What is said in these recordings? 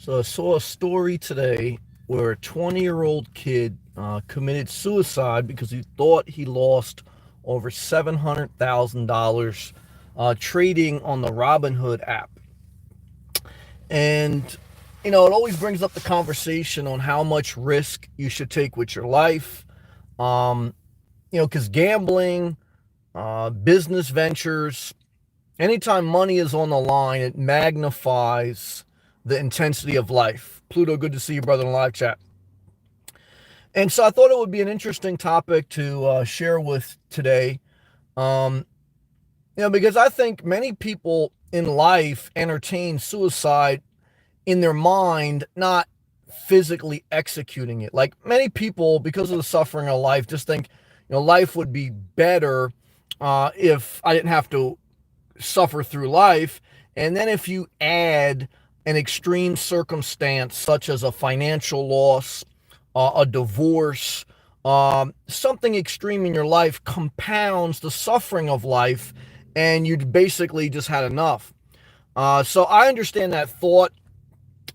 So I saw a story today where a 20-year-old kid committed suicide because he thought he lost over $700,000 trading on the Robinhood app. And, it always brings up the conversation on how much risk you should take with your life. Um, because gambling, business ventures, anytime money is on the line, it magnifies the intensity of life. Pluto, good to see you, brother, in the live chat. And so I thought it would be an interesting topic to share with today. Um, because I think many people in life entertain suicide in their mind, not physically executing it. Like many people, because of the suffering of life, just think, life would be better if I didn't have to suffer through life. And then if you add an extreme circumstance such as a financial loss, a divorce, something extreme in your life compounds the suffering of life, and you basically just had enough. So I understand that thought.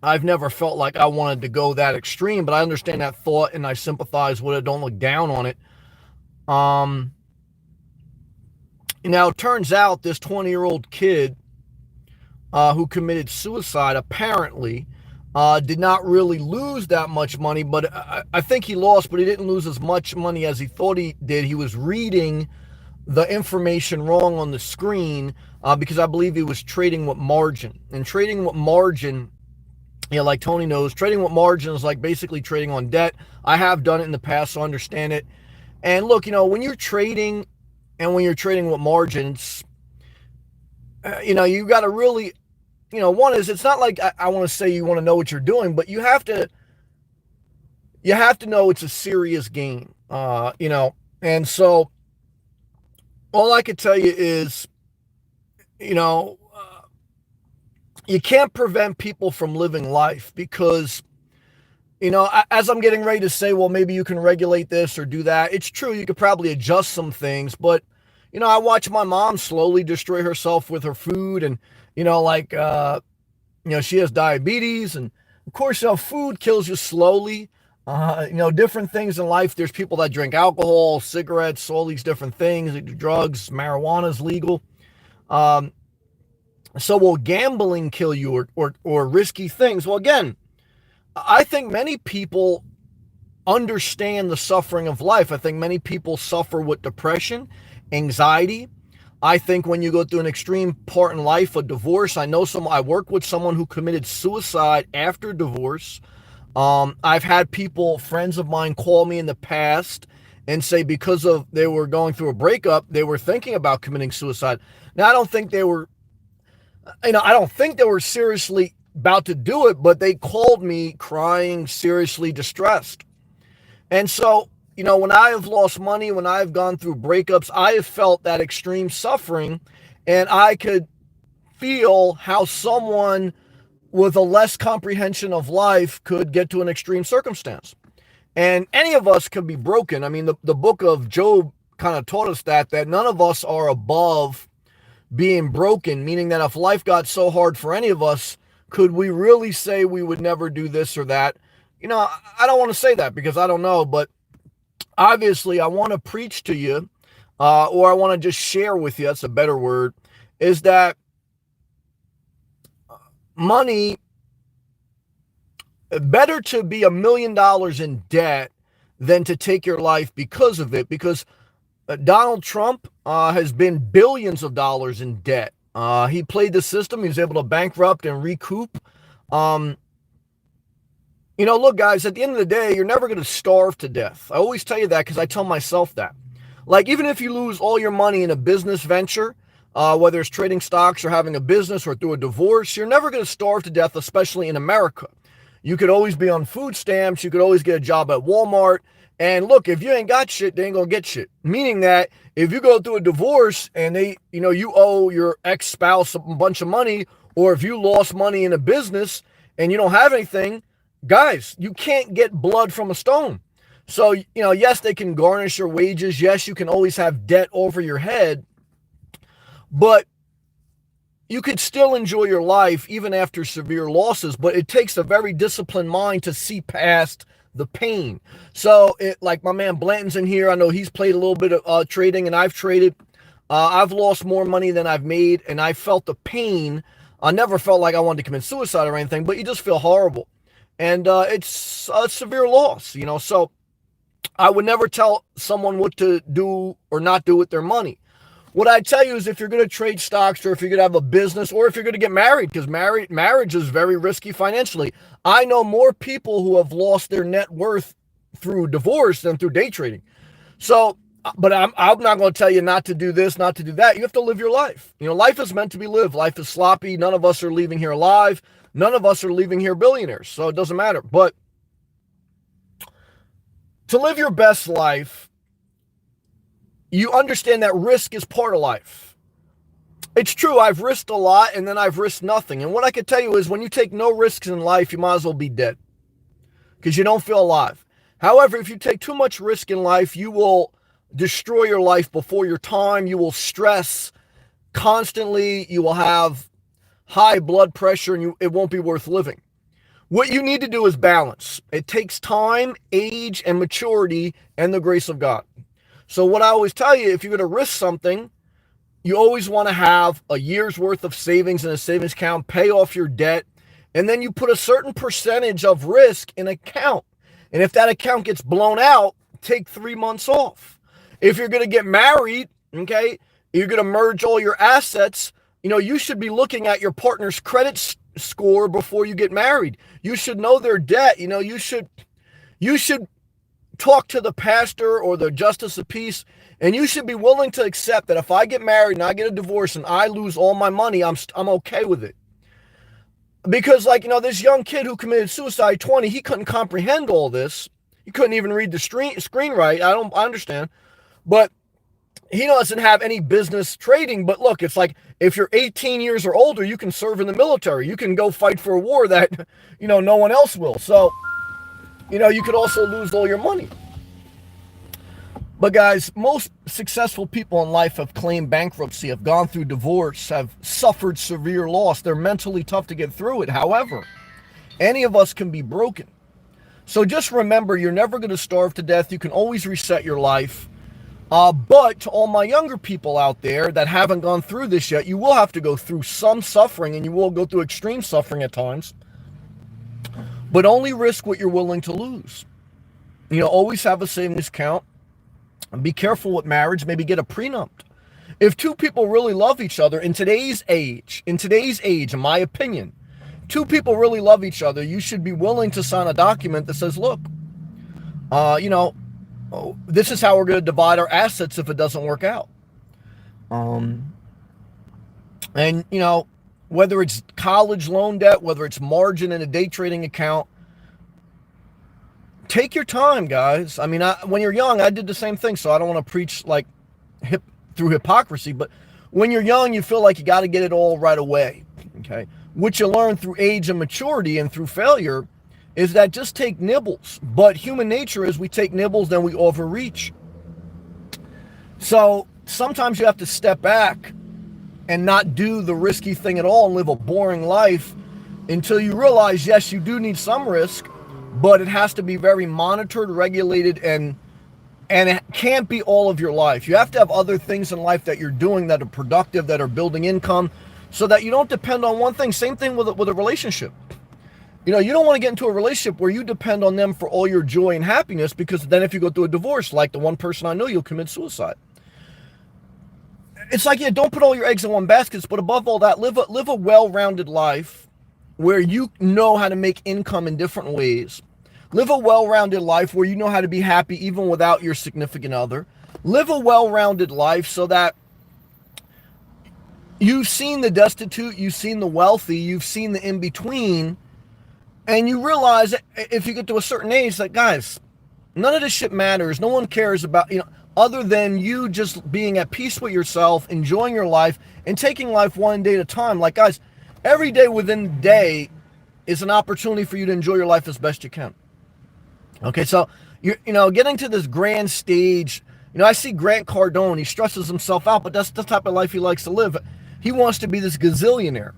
I've never felt like I wanted to go that extreme, but I understand that thought and I sympathize with it. Don't look down on it. Now, it turns out this 20-year-old kid who committed suicide apparently did not really lose that much money, but I think he lost, but he didn't lose as much money as he thought he did. He was reading the information wrong on the screen because I believe he was trading with margin. And trading with margin, like Tony knows, trading with margin is like basically trading on debt. I have done it in the past, so I understand it. And look, when you're trading and when you're trading with margins, you got to really, one is, it's not like I want to say you want to know what you're doing, but you have to know it's a serious game, and so all I could tell you is, you can't prevent people from living life because, as I'm getting ready to say, well, maybe you can regulate this or do that. It's true. You could probably adjust some things, but, I watch my mom slowly destroy herself with her food and, she has diabetes and of course, food kills you slowly. Different things in life. There's people that drink alcohol, cigarettes, all these different things, they do drugs, marijuana is legal. So will gambling kill you or risky things? Well, again, I think many people understand the suffering of life. I think many people suffer with depression, anxiety. I think when you go through an extreme part in life, a divorce, I work with someone who committed suicide after divorce. I've had friends of mine call me in the past and say because they were going through a breakup, they were thinking about committing suicide. Now, I don't think they were seriously about to do it, but they called me crying, seriously distressed. And so, when I have lost money, when I've gone through breakups, I have felt that extreme suffering, and I could feel how someone with a less comprehension of life could get to an extreme circumstance. And any of us can be broken. I mean, the book of Job kind of taught us that none of us are above being broken, meaning that if life got so hard for any of us, could we really say we would never do this or that? I don't want to say that because I don't know, but obviously I want to preach to you, or I want to just share with you, that's a better word, is that money, better to be $1 million in debt than to take your life because of it, because Donald Trump has been billions of dollars in debt. He played the system. He was able to bankrupt and recoup. Look, guys, at the end of the day, you're never going to starve to death. I always tell you that because I tell myself that. Like, even if you lose all your money in a business venture, whether it's trading stocks or having a business or through a divorce, you're never going to starve to death, especially in America. You could always be on food stamps. You could always get a job at Walmart. And look, if you ain't got shit, they ain't gonna get shit. Meaning that if you go through a divorce and you owe your ex-spouse a bunch of money, or if you lost money in a business and you don't have anything, guys, you can't get blood from a stone. So, yes, they can garnish your wages. Yes, you can always have debt over your head. But you could still enjoy your life even after severe losses, but it takes a very disciplined mind to see past the pain. So, like my man Blanton's in here. I know he's played a little bit of trading, and I've traded. I've lost more money than I've made, and I felt the pain. I never felt like I wanted to commit suicide or anything, but you just feel horrible. And it's a severe loss, So I would never tell someone what to do or not do with their money. What I tell you is if you're going to trade stocks, or if you're going to have a business, or if you're going to get married, because marriage is very risky financially. I know more people who have lost their net worth through divorce than through day trading. So, but I'm not going to tell you not to do this, not to do that. You have to live your life. Life is meant to be lived. Life is sloppy. None of us are leaving here alive. None of us are leaving here billionaires. So it doesn't matter. But to live your best life, you understand that risk is part of life. It's true, I've risked a lot and then I've risked nothing. And what I can tell you is when you take no risks in life, you might as well be dead because you don't feel alive. However, if you take too much risk in life, you will destroy your life before your time. You will stress constantly. You will have high blood pressure, and it won't be worth living. What you need to do is balance. It takes time, age, and maturity, and the grace of God. So what I always tell you, if you're going to risk something, you always want to have a year's worth of savings in a savings account, pay off your debt, and then you put a certain percentage of risk in an account. And if that account gets blown out, take 3 months off. If you're going to get married, okay, you're going to merge all your assets, you should be looking at your partner's credit score before you get married. You should know their debt. You should talk to the pastor or the justice of peace, and you should be willing to accept that if I get married and I get a divorce and I lose all my money, I'm okay with it. Because this young kid who committed suicide at 20, he couldn't comprehend all this. He couldn't even read the screen right. I understand. But he doesn't have any business trading. But look, it's like if you're 18 years or older, you can serve in the military. You can go fight for a war that, no one else will. So, you could also lose all your money. But guys, most successful people in life have claimed bankruptcy, have gone through divorce, have suffered severe loss. They're mentally tough to get through it. However, any of us can be broken. So just remember, you're never going to starve to death. You can always reset your life. But to all my younger people out there that haven't gone through this yet, you will have to go through some suffering, and you will go through extreme suffering at times. But only risk what you're willing to lose. Always have a savings account. And be careful with marriage. Maybe get a prenup. If two people really love each other in today's age, in my opinion, two people really love each other, you should be willing to sign a document that says, look, this is how we're going to divide our assets if it doesn't work out. And, whether it's college loan debt, whether it's margin in a day trading account, take your time, guys. When you're young, I did the same thing, so I don't want to preach through hypocrisy, but when you're young, you feel like you got to get it all right away, okay? What you learn through age and maturity and through failure is that just take nibbles. But human nature is we take nibbles, then we overreach. So sometimes you have to step back and not do the risky thing at all and live a boring life until you realize, yes, you do need some risk, but it has to be very monitored, regulated, and it can't be all of your life. You have to have other things in life that you're doing that are productive, that are building income, so that you don't depend on one thing. Same thing with a relationship. You don't want to get into a relationship where you depend on them for all your joy and happiness, because then if you go through a divorce, like the one person I know, you'll commit suicide. It's like, don't put all your eggs in one basket, but above all that, live a well-rounded life where you know how to make income in different ways. Live a well-rounded life where you know how to be happy even without your significant other. Live a well-rounded life so that you've seen the destitute, you've seen the wealthy, you've seen the in-between, and you realize that if you get to a certain age that, guys, none of this shit matters. No one cares about, other than you just being at peace with yourself, enjoying your life, and taking life one day at a time. Like, guys, every day within the day is an opportunity for you to enjoy your life as best you can. Okay, so, getting to this grand stage, I see Grant Cardone, he stresses himself out, but that's the type of life he likes to live. he wants to be this gazillionaire.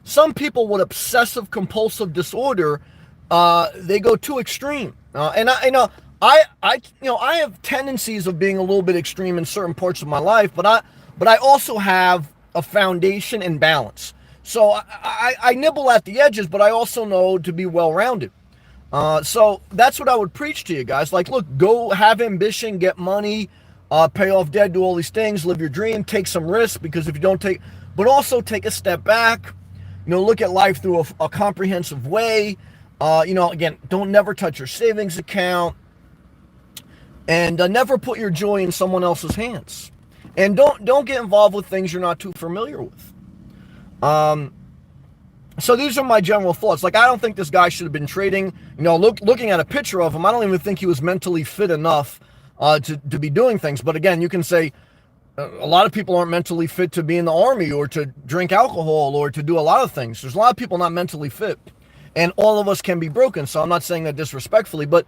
Some people with obsessive compulsive disorder, they go too extreme. And I, you know, I have tendencies of being a little bit extreme in certain parts of my life, but I also have a foundation and balance. So I nibble at the edges, but I also know to be well-rounded. So that's what I would preach to you guys. Like, look, go have ambition, get money, pay off debt, do all these things, live your dream, take some risks, because if you don't take, but also take a step back, you know, look at life through a comprehensive way. You know, again, don't never touch your savings account, and never put your joy in someone else's hands. And don't get involved with things you're not too familiar with. So these are my general thoughts. Like, I don't think this guy should have been trading. You know, looking at a picture of him, I don't even think he was mentally fit enough to be doing things. But again, you can say a lot of people aren't mentally fit to be in the army or to drink alcohol or to do a lot of things. There's a lot of people not mentally fit, and all of us can be broken. So I'm not saying that disrespectfully, but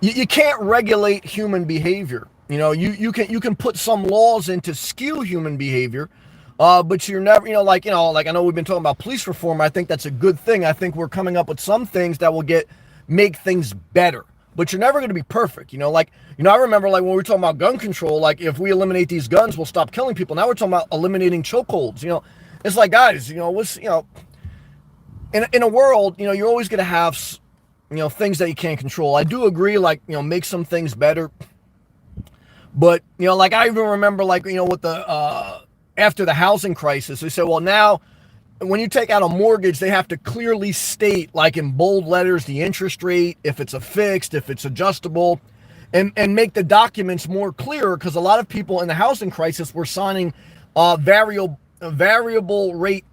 you can't regulate human behavior. You know, you can put some laws in to skew human behavior, but you're never, like I know we've been talking about police reform. I think that's a good thing. I think we're coming up with some things that will make things better, but you're never going to be perfect. I remember like when we were talking about gun control, like if we eliminate these guns, we'll stop killing people. Now we're talking about eliminating chokeholds. It's like, guys, in a world, you're always going to have, things that you can't control. I do agree, like, make some things better. But, like I even remember, like, with the, after the housing crisis, they said, well, now when you take out a mortgage, they have to clearly state, like in bold letters, the interest rate, if it's a fixed, if it's adjustable, and make the documents more clear, because a lot of people in the housing crisis were signing variable rate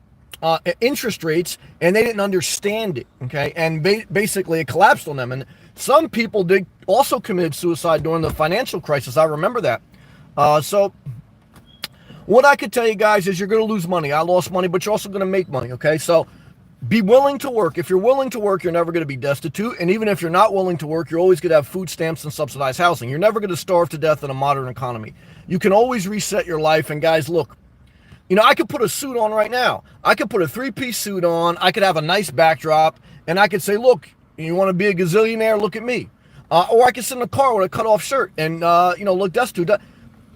interest rates, and they didn't understand it, okay? And basically it collapsed on them. And some people did also committed suicide during the financial crisis. I remember that. So what I could tell you guys is you're going to lose money. I lost money, but you're also going to make money, okay? So be willing to work. If you're willing to work, you're never going to be destitute. And even if you're not willing to work, you're always going to have food stamps and subsidized housing. You're never going to starve to death in a modern economy. You can always reset your life. And guys, look, I could put a suit on right now. I could put a 3-piece suit on. I could have a nice backdrop, and I could say, look, you want to be a gazillionaire? Look at me. Or I could sit in a car with a cut-off shirt and, look destitute.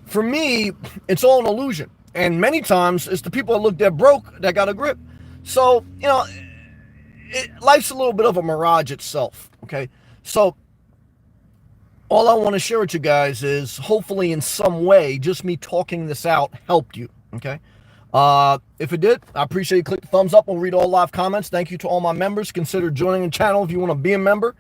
For me, it's all an illusion. And many times, it's the people that look dead broke that got a grip. So, life's a little bit of a mirage itself, okay? So, all I want to share with you guys is, hopefully in some way, just me talking this out helped you, okay? If it did, I appreciate you. Click the thumbs up. We'll read all live comments. Thank you to all my members. Consider joining the channel if you want to be a member.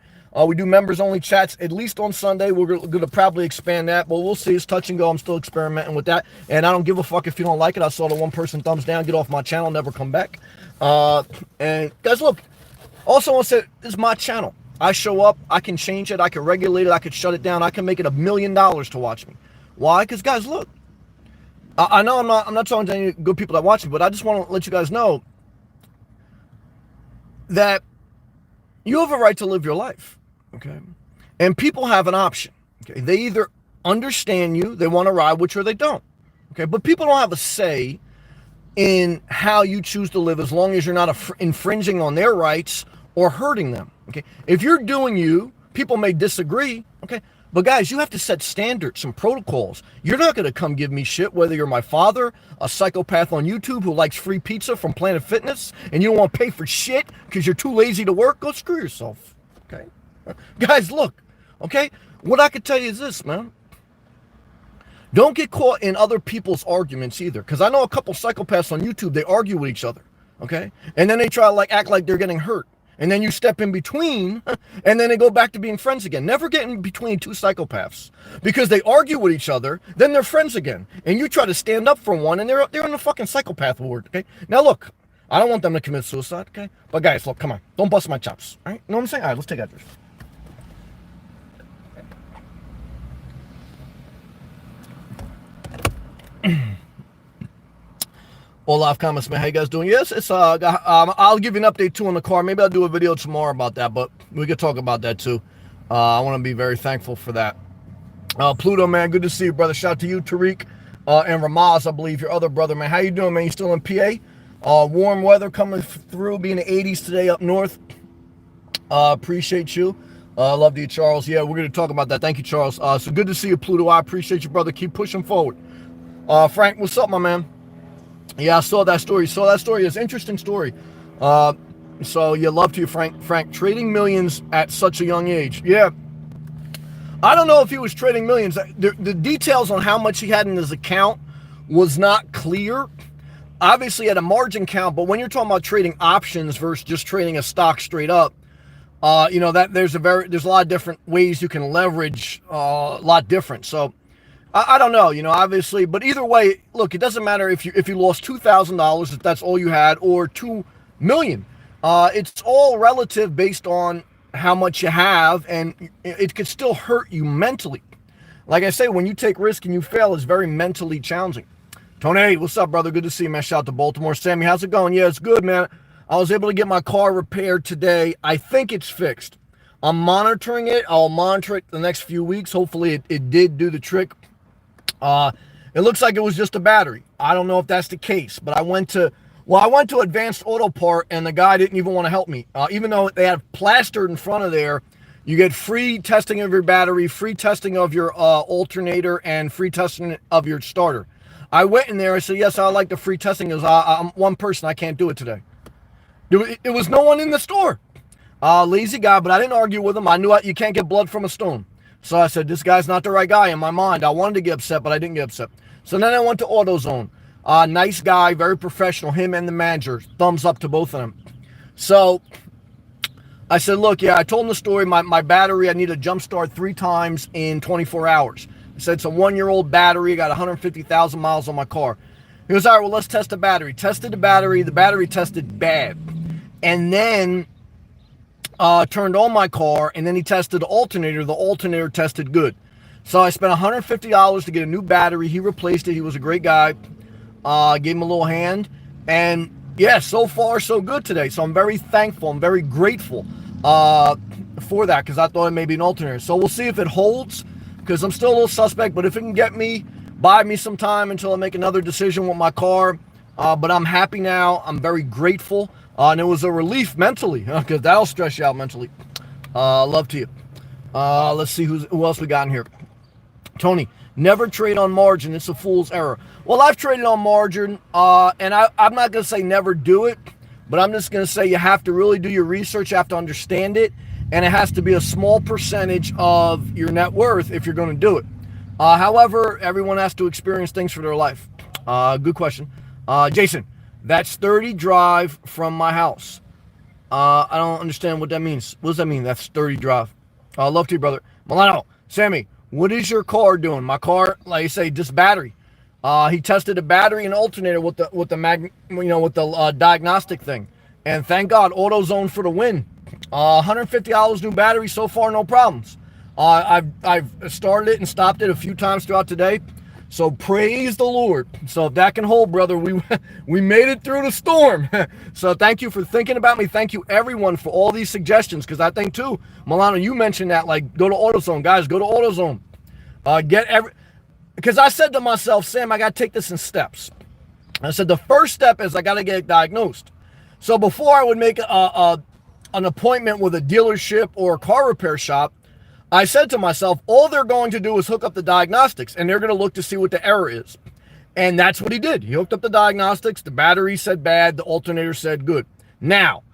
We do members-only chats, at least on Sunday. We're going to probably expand that, but we'll see. It's touch and go. I'm still experimenting with that, and I don't give a fuck if you don't like it. I saw the one person thumbs down. Get off my channel. Never come back. And guys, look. Also, I want to say, this is my channel. I show up. I can change it. I can regulate it. I can shut it down. I can make it $1 million to watch me. Why? Because, guys, look. I know I'm not talking to any good people that watch me, but I just want to let you guys know that you have a right to live your life, okay? And people have an option, okay? They either understand you, they want to ride with you, or they don't, okay? But people don't have a say in how you choose to live as long as you're not infringing on their rights or hurting them, okay? If you're doing you, people may disagree, okay? But guys, you have to set standards and protocols. You're not going to come give me shit whether you're my father, a psychopath on YouTube who likes free pizza from Planet Fitness, and you don't want to pay for shit because you're too lazy to work. Go screw yourself, okay? Guys, look, okay? What I could tell you is this, man. Don't get caught in other people's arguments either, because I know a couple psychopaths on YouTube, they argue with each other, okay? And then they try to act like they're getting hurt. And then you step in between, and then they go back to being friends again. Never get in between two psychopaths, because they argue with each other, then they're friends again. And you try to stand up for one, and they're in the fucking psychopath ward, okay? Now, look, I don't want them to commit suicide, okay? But guys, look, come on. Don't bust my chops, all right? You know what I'm saying? All right, let's take that. All live comments, man. How you guys doing? Yes, it's I'll give you an update too on the car. Maybe I'll do a video tomorrow about that, but we could talk about that too. I want to be very thankful for that. Pluto, man, good to see you, brother. Shout out to you, Tariq. And Ramaz, I believe, your other brother, man. How you doing, man? You still in PA? Warm weather coming through, being the 80s today up north. Appreciate you. Love you, Charles. Yeah, we're going to talk about that. Thank you, Charles. So good to see you, Pluto. I appreciate you, brother. Keep pushing forward. Frank, what's up, my man? Yeah, I saw that story. It's an interesting story. So yeah, love to you, Frank. Frank, trading millions at such a young age. Yeah. I don't know if he was trading millions. The details on how much he had in his account was not clear. Obviously, he had a margin count, but when you're talking about trading options versus just trading a stock straight up, that there's a lot of different ways you can leverage a lot different. So I don't know, obviously, but either way, look, it doesn't matter if you lost $2,000, if that's all you had, or $2 million. It's all relative based on how much you have, and it could still hurt you mentally. Like I say, when you take risk and you fail, it's very mentally challenging. Tony, what's up, brother? Good to see you, man. Shout out to Baltimore. Sammy, how's it going? Yeah, it's good, man. I was able to get my car repaired today. I think it's fixed. I'm monitoring it. I'll monitor it the next few weeks. Hopefully it did do the trick. It looks like it was just a battery. I don't know if that's the case, but I went to Advanced Auto Part, and the guy didn't even want to help me. Even though they have plastered in front of there, you get free testing of your battery, free testing of your alternator, and free testing of your starter. I went in there. I said, yes, I like the free testing. I'm one person. I can't do it today. It was no one in the store. Lazy guy, but I didn't argue with him. I knew you can't get blood from a stone. So I said, this guy's not the right guy in my mind. I wanted to get upset, but I didn't get upset. So then I went to AutoZone. Nice guy, very professional, him and the manager. Thumbs up to both of them. So I said, look, yeah, I told him the story. My battery, I need a jump start 3 times in 24 hours. I said, it's a 1-year-old battery. I got 150,000 miles on my car. He goes, all right, well, let's test the battery. Tested the battery. The battery tested bad. And then turned on my car, and then he tested the alternator. The alternator tested good. So I spent $150 to get a new battery. He replaced it. He was a great guy. Gave him a little hand. And yeah, so far so good today. So I'm very thankful. I'm very grateful for that, because I thought it may be an alternator. So we'll see if it holds, because I'm still a little suspect. But if it can buy me some time until I make another decision with my car. But I'm happy now. I'm very grateful. And it was a relief mentally, because that'll stress you out mentally. Love to you. Let's see who else we got in here. Tony, never trade on margin. It's a fool's error. Well, I've traded on margin, and I'm not going to say never do it, but I'm just going to say you have to really do your research. You have to understand it, and it has to be a small percentage of your net worth if you're going to do it. However, everyone has to experience things for their life. Good question. Jason, that's 30 drive from my house. I don't understand what that means. What does that mean? That's 30 drive. Love to you, brother. Milano, Sammy, what is your car doing? My car, like I say, just battery. He tested a battery and alternator with the diagnostic thing, and thank God, AutoZone for the win. $150 new battery so far, no problems. I've started it and stopped it a few times throughout today, so praise the Lord. So if that can hold, brother, we made it through the storm. So thank you for thinking about me. Thank you everyone for all these suggestions, because I think too, Milano, you mentioned that, like, go to AutoZone, guys, go to AutoZone. Because I said to myself, Sam, I got to take this in steps. I said the first step is I got to get it diagnosed. So before I would make an appointment with a dealership or a car repair shop, I said to myself, all they're going to do is hook up the diagnostics, and they're going to look to see what the error is. And that's what he did. He hooked up the diagnostics. The battery said bad. The alternator said good. Now,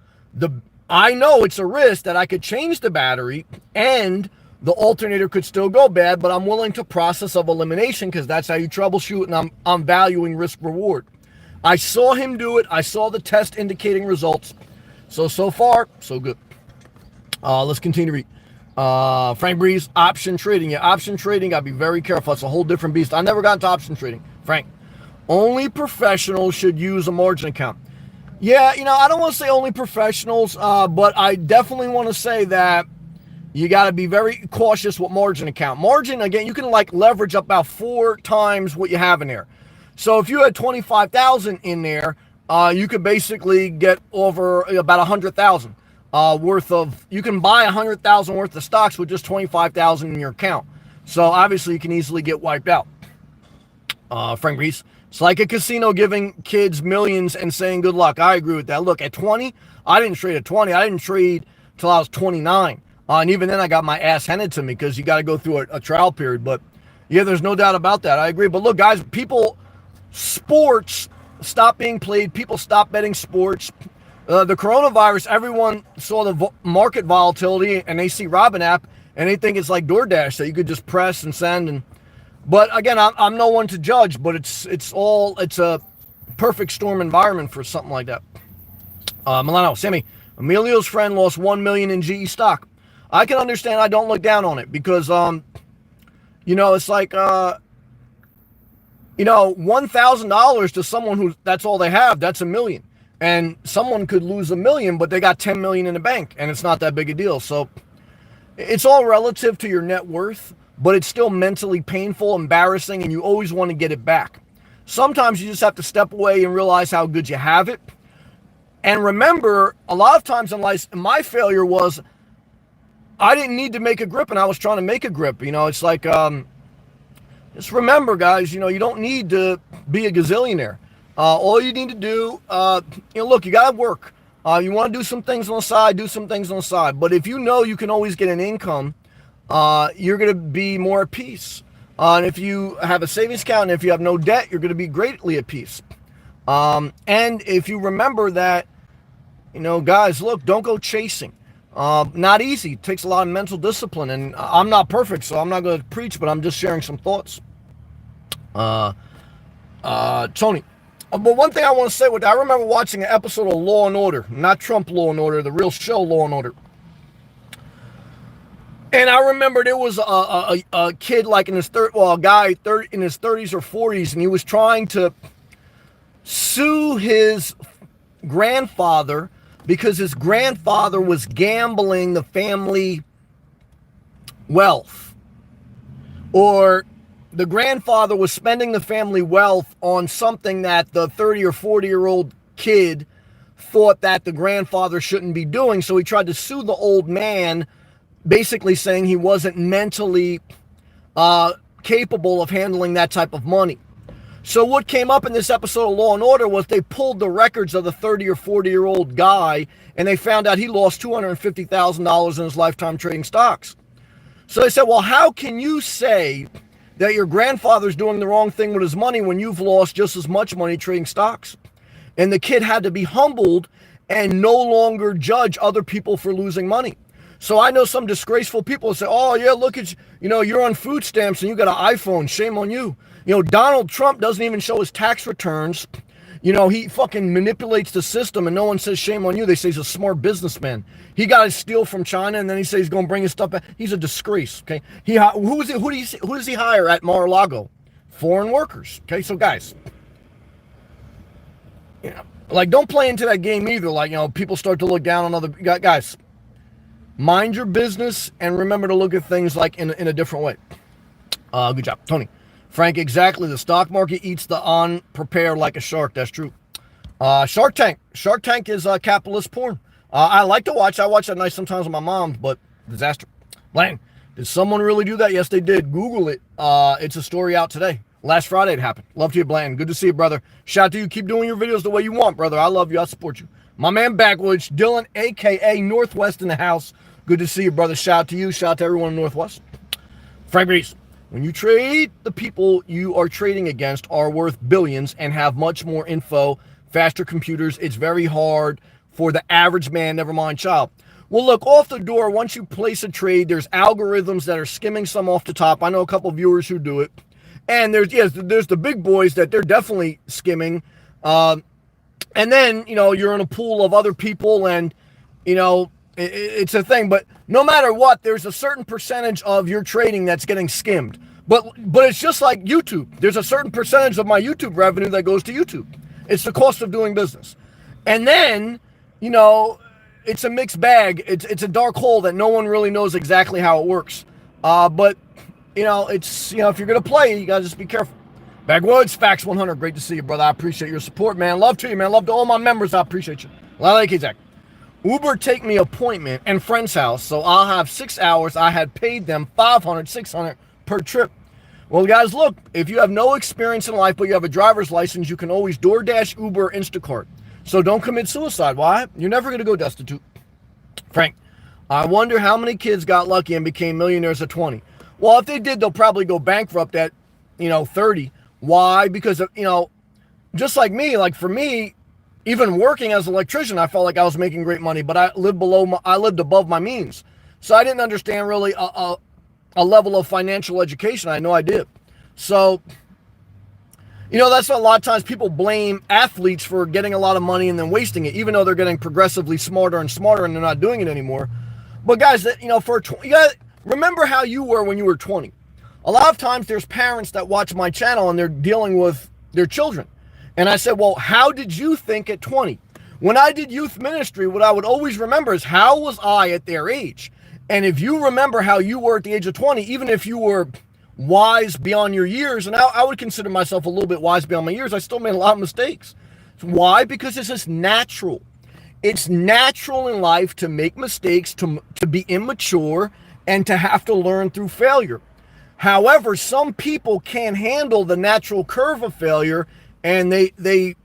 I know it's a risk that I could change the battery and the alternator could still go bad, but I'm willing to process of elimination, because that's how you troubleshoot, and I'm valuing risk reward. I saw him do it. I saw the test indicating results. So far, so good. Let's continue to read. Frank Breeze, option trading. Yeah, option trading, gotta be very careful. It's a whole different beast. I never got into option trading. Frank, only professionals should use a margin account. Yeah, I don't want to say only professionals, but I definitely want to say that you got to be very cautious with margin account. Margin, again, you can leverage up about 4 times what you have in there. So if you had 25,000 in there, you could basically get over about 100,000 worth of. You can buy 100,000 worth of stocks with just 25,000 in your account. So obviously you can easily get wiped out. Frank Reese. It's like a casino giving kids millions and saying good luck. I agree with that. Look, at 20, I didn't trade at 20. I didn't trade till I was 29. And even then I got my ass handed to me because you got to go through a trial period. But yeah, there's no doubt about that. I agree. But look, guys, sports stop being played. People stop betting sports. The coronavirus, everyone saw the market volatility and they see Robin app and they think it's like DoorDash that you could just press and send. But again, I'm no one to judge, but it's a perfect storm environment for something like that. Milano, Sammy, Emilio's friend lost $1 million in GE stock. I can understand. I don't look down on it because, it's like, $1,000 to someone who that's all they have, that's $1 million. And someone could lose $1 million, but they got $10 million in the bank, and it's not that big a deal. So it's all relative to your net worth, but it's still mentally painful, embarrassing, and you always want to get it back. Sometimes you just have to step away and realize how good you have it. And remember, a lot of times in life, my failure was I didn't need to make a grip, and I was trying to make a grip. It's like, just remember, guys, you don't need to be a gazillionaire. All you need to do, look, you got to work. You want to do some things on the side, do some things on the side. But if you know you can always get an income, you're going to be more at peace. And if you have a savings account and if you have no debt, you're going to be greatly at peace. And if you remember that, guys, look, don't go chasing. Not easy. It takes a lot of mental discipline. And I'm not perfect, so I'm not going to preach, but I'm just sharing some thoughts. Tony. But one thing I want to say I remember watching an episode of Law and Order, not Trump Law and Order, the real show Law and Order. And I remember there was a kid like in his a guy in his 30s or 40s, and he was trying to sue his grandfather because his grandfather was gambling the family wealth, or the grandfather was spending the family wealth on something that the 30 or 40-year-old kid thought that the grandfather shouldn't be doing. So he tried to sue the old man, basically saying he wasn't mentally capable of handling that type of money. So what came up in this episode of Law and Order was they pulled the records of the 30 or 40-year-old guy, and they found out he lost $250,000 in his lifetime trading stocks. So they said, well, how can you say that your grandfather's doing the wrong thing with his money when you've lost just as much money trading stocks? And the kid had to be humbled and no longer judge other people for losing money. So I know some disgraceful people say, oh yeah, look at you, you're on food stamps and you got an iPhone, shame on you. Donald Trump doesn't even show his tax returns. He fucking manipulates the system and no one says shame on you. They say he's a smart businessman. He got his steel from China and then he says he's going to bring his stuff back. He's a disgrace, okay? Who does he hire at Mar-a-Lago? Foreign workers, okay? So guys, don't play into that game either. People start to look down on other guys. Mind your business and remember to look at things like in a different way. Good job, Tony. Frank, exactly. The stock market eats the unprepared like a shark. That's true. Shark Tank. Shark Tank is capitalist porn. I like to watch. I watch that night sometimes with my mom, but disaster. Bland, did someone really do that? Yes, they did. Google it. It's a story out today. Last Friday it happened. Love to you, Bland. Good to see you, brother. Shout out to you. Keep doing your videos the way you want, brother. I love you. I support you. My man Backwoods, Dylan, a.k.a. Northwest in the house. Good to see you, brother. Shout out to you. Shout out to everyone in Northwest. Frank Reese. When you trade, the people you are trading against are worth billions and have much more info, faster computers. It's very hard for the average man, never mind child. Well, look, off the door, once you place a trade, there's algorithms that are skimming some off the top. I know a couple of viewers who do it. And there's the big boys that they're definitely skimming. And then, you're in a pool of other people and, it's a thing. But no matter what, there's a certain percentage of your trading that's getting skimmed. But it's just like YouTube. There's a certain percentage of my YouTube revenue that goes to YouTube. It's the cost of doing business. And then, it's a mixed bag. It's a dark hole that no one really knows exactly how it works. But, it's, if you're going to play, you got to just be careful. Backwoods, Facts 100. Great to see you, brother. I appreciate your support, man. Love to you, man. Love to all my members. I appreciate you. I like you, Zach. Uber take me appointment and friend's house, so I'll have 6 hours. I had paid them $500, $600 per trip. Well, guys, look, if you have no experience in life, but you have a driver's license, you can always DoorDash, Uber, or Instacart. So don't commit suicide. Why? You're never going to go destitute. Frank, I wonder how many kids got lucky and became millionaires at 20. Well, if they did, they'll probably go bankrupt at, 30. Why? Because, just like me, like for me, even working as an electrician, I felt like I was making great money, but I lived above my means. So I didn't understand really a level of financial education. I had no idea. So, that's a lot of times people blame athletes for getting a lot of money and then wasting it, even though they're getting progressively smarter and smarter and they're not doing it anymore. But guys, you gotta remember how you were when you were 20. A lot of times there's parents that watch my channel and they're dealing with their children. And I said, well, how did you think at 20? When I did youth ministry, what I would always remember is how was I at their age? And if you remember how you were at the age of 20, even if you were wise beyond your years, and I would consider myself a little bit wise beyond my years, I still made a lot of mistakes. Why? Because it's just natural. It's natural in life to make mistakes, to be immature, and to have to learn through failure. However, some people can't handle the natural curve of failure, and they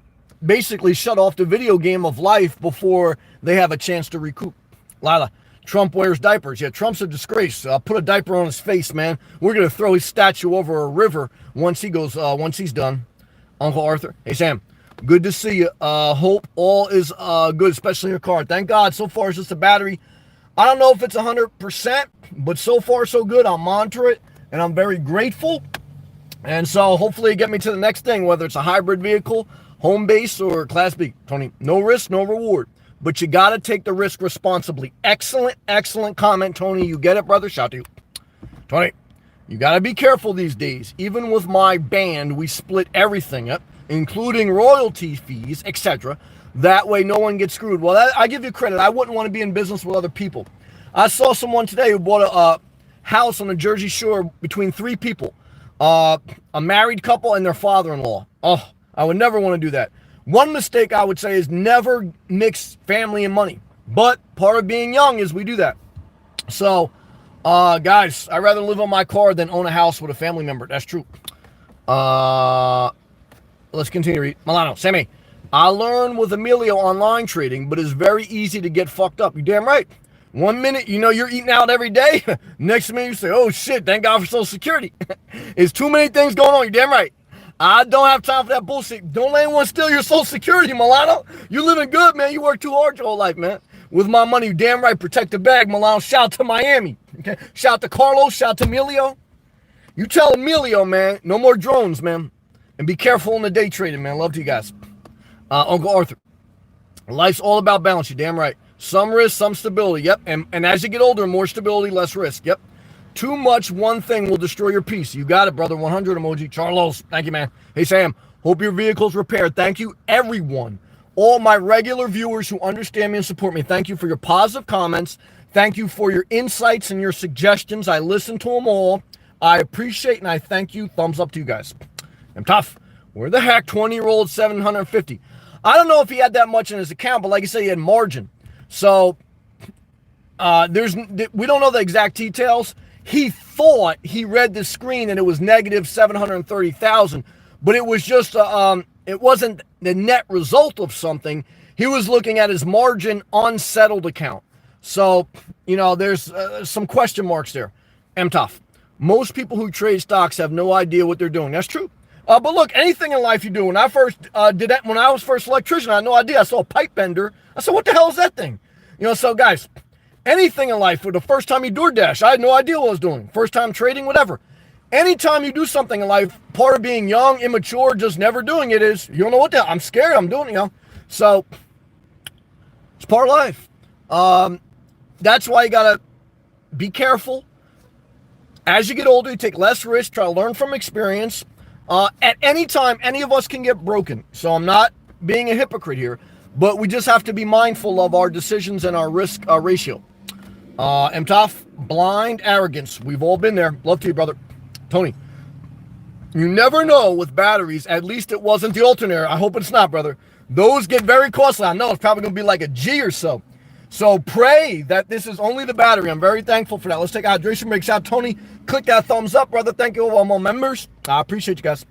basically shut off the video game of life before they have a chance to recoup. Lila, Trump wears diapers. Yeah, Trump's a disgrace. Put a diaper on his face, man. We're going to throw his statue over a river once he's done. Uncle Arthur. Hey, Sam. Good to see you. Hope all is good, especially in your car. Thank God. So far, it's just a battery. I don't know if it's 100%, but so far, so good. I'll monitor it, and I'm very grateful. And so hopefully get me to the next thing, whether it's a hybrid vehicle, home base, or Class B. Tony, no risk, no reward. But you got to take the risk responsibly. Excellent, excellent comment, Tony. You get it, brother? Shout to you. Tony, you got to be careful these days. Even with my band, we split everything up, including royalty fees, etc. That way no one gets screwed. Well, I give you credit. I wouldn't want to be in business with other people. I saw someone today who bought a house on the Jersey Shore between 3 people. A married couple and their father-in-law. Oh, I would never want to do that. One mistake I would say is never mix family and money. But part of being young is we do that. So, guys, I'd rather live on my car than own a house with a family member. That's true. Let's continue to read. Milano, Sammy, I learned with Emilio online trading, but it's very easy to get fucked up. You're damn right. 1 minute, you're eating out every day. Next minute, you say, oh, shit, thank God for Social Security. It's too many things going on. You're damn right. I don't have time for that bullshit. Don't let anyone steal your Social Security, Milano. You living good, man. You work too hard your whole life, man. With my money, you damn right. Protect the bag, Milano. Shout out to Miami. Okay? Shout out to Carlos. Shout out to Emilio. You tell Emilio, man, no more drones, man. And be careful in the day trading, man. Love to you guys. Uncle Arthur. Life's all about balance. You damn right. Some risk, some stability. Yep. And as you get older, more stability, less risk. Yep. Too much one thing will destroy your peace. You got it, brother. 100 emoji. Charles. Thank you, man. Hey, Sam. Hope your vehicle's repaired. Thank you, everyone. All my regular viewers who understand me and support me. Thank you for your positive comments. Thank you for your insights and your suggestions. I listen to them all. I appreciate and I thank you. Thumbs up to you guys. I'm tough. Where the heck? 20-year-old 750. I don't know if he had that much in his account, but like I said, he had margin. So we don't know the exact details. He thought he read the screen and it was negative 730,000, but it was just it wasn't the net result of something. He was looking at his margin unsettled account. So there's some question marks there. I'm tough. Most people who trade stocks have no idea what they're doing. That's true. But look, anything in life you do. When I first did that, when I was first electrician, I had no idea. I saw a pipe bender. I said, what the hell is that thing? So guys, anything in life, for the first time you DoorDash, I had no idea what I was doing. First time trading, whatever. Anytime you do something in life, part of being young, immature, just never doing it is, you don't know what the hell, I'm scared, I'm doing it, So, it's part of life. That's why you gotta be careful. As you get older, you take less risk, try to learn from experience. At any time, any of us can get broken. So I'm not being a hypocrite here, but we just have to be mindful of our decisions and our risk ratio. Tough, blind arrogance. We've all been there. Love to you, brother. Tony, you never know with batteries. At least it wasn't the alternator. I hope it's not, brother. Those get very costly. I know it's probably going to be like a G or so. So pray that this is only the battery. I'm very thankful for that. Let's take a hydration break. Shout out Tony. Click that thumbs up, brother. Thank you all my members. I appreciate you guys.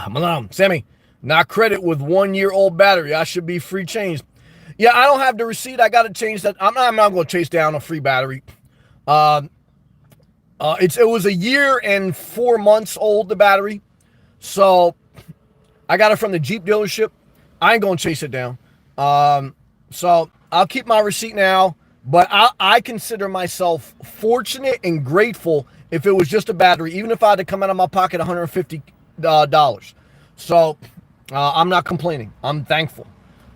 Malone, Sammy, not credit with 1-year-old battery. I should be free changed. Yeah, I don't have the receipt. I got to change that. I'm not going to chase down a free battery. It was 1 year and 4 months old, the battery. So I got it from the Jeep dealership. I ain't going to chase it down. So I'll keep my receipt now, but I consider myself fortunate and grateful if it was just a battery, even if I had to come out of my pocket $150. So I'm not complaining. I'm thankful.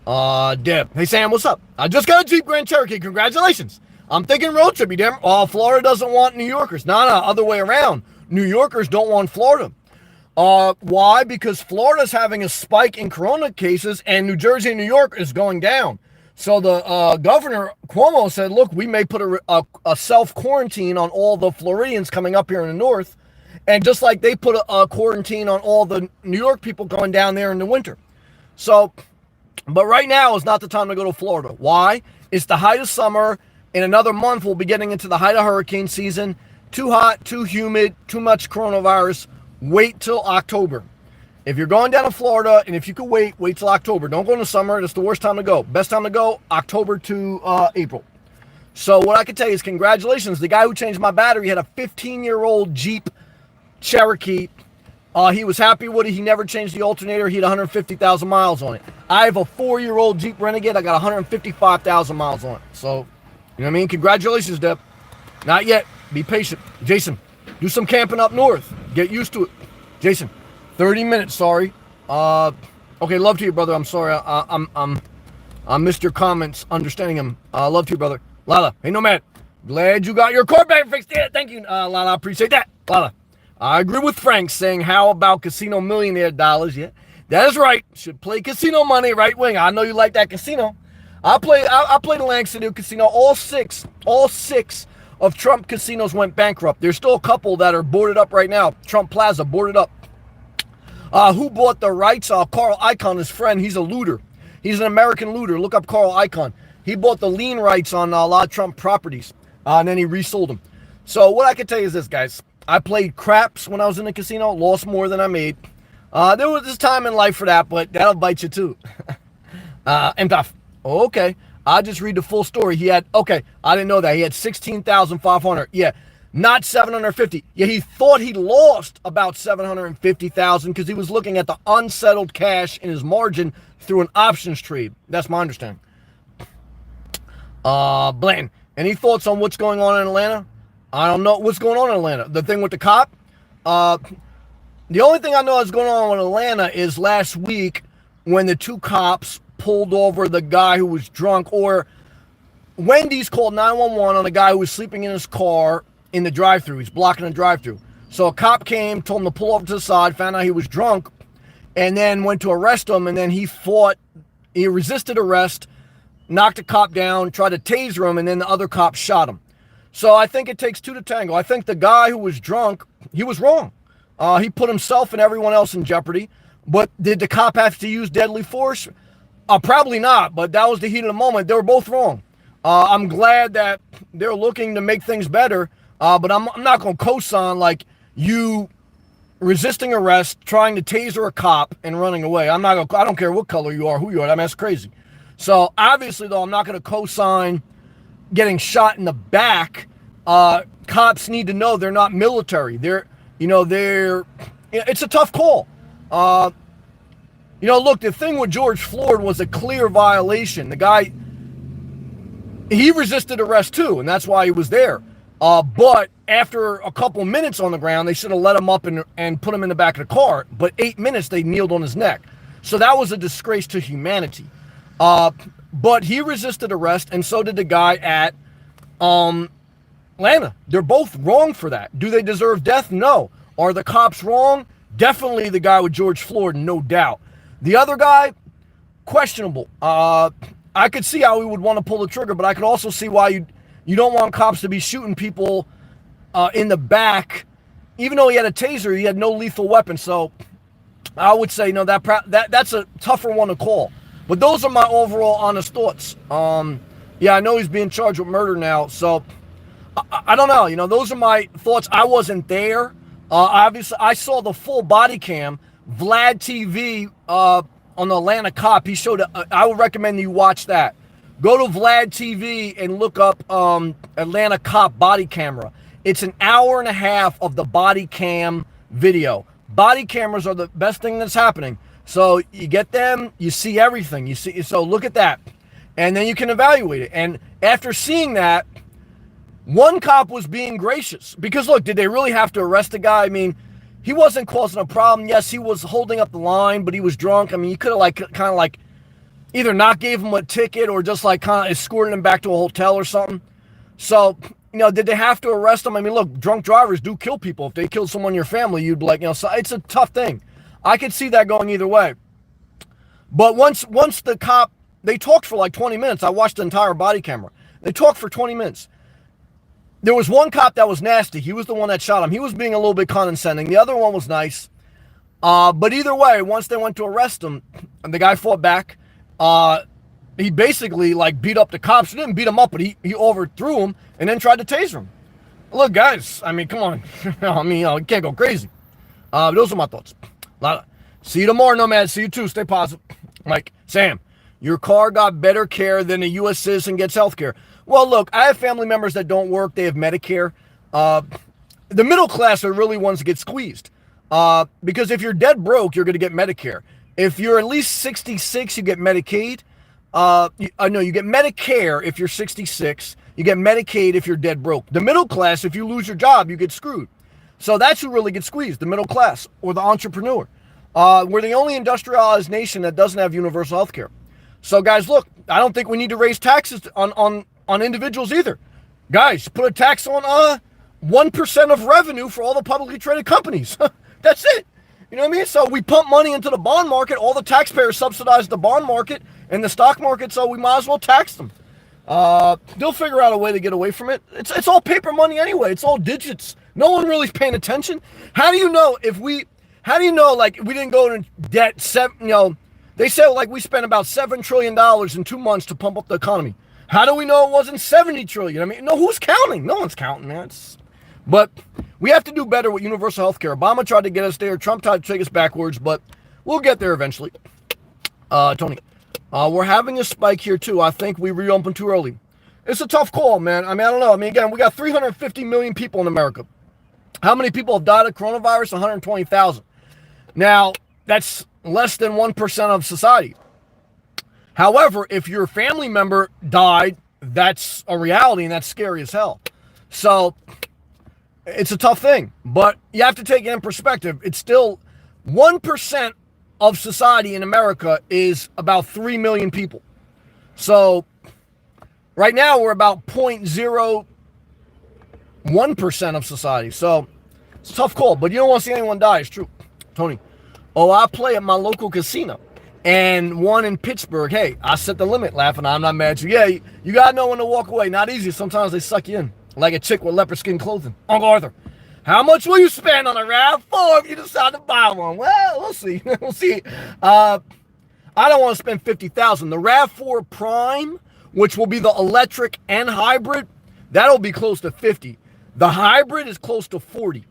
Deb, hey Sam, what's up? I just got a Jeep Grand Cherokee. Congratulations. I'm thinking road trip, you damn. Oh, Florida doesn't want New Yorkers. No, other way around. New Yorkers don't want Florida. Why? Because Florida's having a spike in corona cases and New Jersey and New York is going down. So the governor, Cuomo, said, look, we may put a self-quarantine on all the Floridians coming up here in the north. And just like they put a quarantine on all the New York people going down there in the winter. So, but right now is not the time to go to Florida. Why? It's the height of summer. In another month, we'll be getting into the height of hurricane season. Too hot, too humid, too much coronavirus. Wait till October. If you're going down to Florida, and if you could wait till October. Don't go in the summer. It's the worst time to go. Best time to go, October to April. So what I can tell you is congratulations. The guy who changed my battery had a 15-year-old Jeep Cherokee. He was happy with it. He never changed the alternator. He had 150,000 miles on it. I have a 4-year-old Jeep Renegade. I got 155,000 miles on it. So, you know what I mean? Congratulations, Deb. Not yet. Be patient. Jason, do some camping up north. Get used to it. Jason, 30 minutes, sorry. Okay, love to you, brother. I'm sorry. I missed your comments, understanding them. Love to you, brother. Lala, hey, Nomad. Glad you got your core back fixed. Yeah, thank you, Lala. I appreciate that. Lala. I agree with Frank saying, how about casino millionaire dollars? Yeah, that is right. Should play casino money, right wing. I know you like that casino. I play the Langston Casino. All six of Trump casinos went bankrupt. There's still a couple that are boarded up right now. Trump Plaza boarded up. Who bought the rights? Carl Icahn, his friend. He's a looter. He's an American looter. Look up Carl Icahn. He bought the lien rights on a lot of Trump properties, and then he resold them. So what I can tell you is this, guys. I played craps when I was in the casino, lost more than I made. There was this time in life for that, but that'll bite you too. MTOF. Okay. I'll just read the full story. I didn't know that. He had 16,500. Yeah, not 750. Yeah, he thought he lost about 750,000 because he was looking at the unsettled cash in his margin through an options trade. That's my understanding. Blanton, any thoughts on what's going on in Atlanta? I don't know what's going on in Atlanta. The thing with the cop? The only thing I know that's going on in Atlanta is last week when the two cops pulled over the guy who was drunk, or Wendy's called 911 on a guy who was sleeping in his car in the drive-thru. He's blocking the drive-thru. So a cop came, told him to pull over to the side, found out he was drunk, and then went to arrest him, and then he resisted arrest, knocked the cop down, tried to taser him, and then the other cop shot him. So I think it takes two to tango. I think the guy who was drunk, he was wrong. He put himself and everyone else in jeopardy. But did the cop have to use deadly force? Probably not, but that was the heat of the moment. They were both wrong. I'm glad that they're looking to make things better, but I'm not going to co-sign like you resisting arrest, trying to taser a cop, and running away. I don't care what color you are, who you are. I mean, that's crazy. So obviously, though, I'm not going to co-sign getting shot in the back. Cops need to know they're not military. It's a tough call. Look, the thing with George Floyd was a clear violation. The guy, he resisted arrest too, and that's why he was there. But after a couple minutes on the ground, they should have let him up and put him in the back of the car. But 8 minutes, they kneeled on his neck. So that was a disgrace to humanity. But he resisted arrest, and so did the guy at Atlanta. They're both wrong for that. Do they deserve death? No. Are the cops wrong? Definitely the guy with George Floyd, no doubt. The other guy, questionable. I could see how he would want to pull the trigger, but I could also see why you don't want cops to be shooting people in the back. Even though he had a taser, he had no lethal weapon. So I would say, no, that's a tougher one to call. But those are my overall honest thoughts. Yeah, I know he's being charged with murder now, so I don't know. Those are my thoughts. I wasn't there. Obviously, I saw the full body cam. Vlad TV on the Atlanta cop. He showed. I would recommend you watch that. Go to Vlad TV and look up Atlanta cop body camera. It's an hour and a half of the body cam video. Body cameras are the best thing that's happening. So you get them, you see everything. So look at that, and then you can evaluate it. And after seeing that, one cop was being gracious because look, did they really have to arrest the guy? I mean, he wasn't causing a problem. Yes, he was holding up the line, but he was drunk. I mean, you could have kind of either not gave him a ticket or just kind of escorted him back to a hotel or something. So, did they have to arrest him? I mean, look, drunk drivers do kill people. If they killed someone in your family, you'd be like, so it's a tough thing. I could see that going either way. But once the cop, they talked for 20 minutes. I watched the entire body camera. They talked for 20 minutes. There was one cop that was nasty. He was the one that shot him. He was being a little bit condescending. The other one was nice. But either way, once they went to arrest him, and the guy fought back, he basically beat up the cops. He didn't beat him up, but he overthrew him and then tried to taser him. Look, guys, I mean, come on. You can't go crazy. Those are my thoughts. See you tomorrow, Nomad. See you too. Stay positive. Sam, your car got better care than a U.S. citizen gets health care. Well, look, I have family members that don't work. They have Medicare. The middle class are really ones that get squeezed. Because if you're dead broke, you're going to get Medicare. If you're at least 66, you get Medicaid. You get Medicare if you're 66. You get Medicaid if you're dead broke. The middle class, if you lose your job, you get screwed. So that's who really gets squeezed, the middle class or the entrepreneur. We're the only industrialized nation that doesn't have universal health care. So, guys, look, I don't think we need to raise taxes on individuals either. Guys, put a tax on 1% of revenue for all the publicly traded companies. That's it. You know what I mean? So we pump money into the bond market. All the taxpayers subsidize the bond market and the stock market, so we might as well tax them. They'll figure out a way to get away from it. It's all paper money anyway. It's all digits. No one really's paying attention. How do you know we didn't go into debt? They said we spent about $7 trillion in 2 months to pump up the economy. How do we know it wasn't 70 trillion? I mean, no, who's counting? No one's counting, man. But we have to do better with universal health care. Obama tried to get us there. Trump tried to take us backwards, but we'll get there eventually. Tony, we're having a spike here too. I think we reopened too early. It's a tough call, man. I mean, I don't know. I mean, again, we got 350 million people in America. How many people have died of coronavirus? 120,000. Now, that's less than 1% of society. However, if your family member died, that's a reality, and that's scary as hell. So it's a tough thing, but you have to take it in perspective. It's still 1% of society in America is about 3 million people. So right now we're about 0.01% of society. So it's a tough call, but you don't want to see anyone die. It's true. Tony, I play at my local casino and one in Pittsburgh. Hey, I set the limit, laughing. I'm not mad at you. Yeah, you got to know when to walk away. Not easy. Sometimes they suck you in. Like a chick with leopard skin clothing. Uncle Arthur, how much will you spend on a RAV4 if you decide to buy one? Well, we'll see. We'll see. I don't want to spend $50,000. The RAV4 Prime, which will be the electric and hybrid, that'll be close to $50,000. The hybrid is close to $40,000.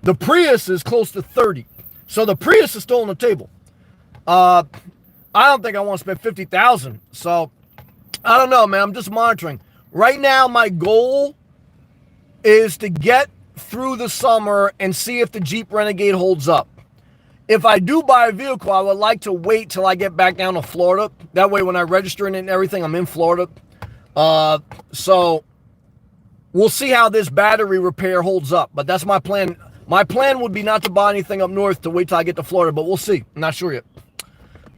The Prius is close to $30,000. So the Prius is still on the table. I don't think I want to spend $50,000. So I don't know, man. I'm just monitoring. Right now, my goal is to get through the summer and see if the Jeep Renegade holds up. If I do buy a vehicle, I would like to wait till I get back down to Florida. That way, when I register it and everything, I'm in Florida. So we'll see how this battery repair holds up. But that's my plan. My plan would be not to buy anything up north, to wait till I get to Florida. But we'll see. I'm not sure yet.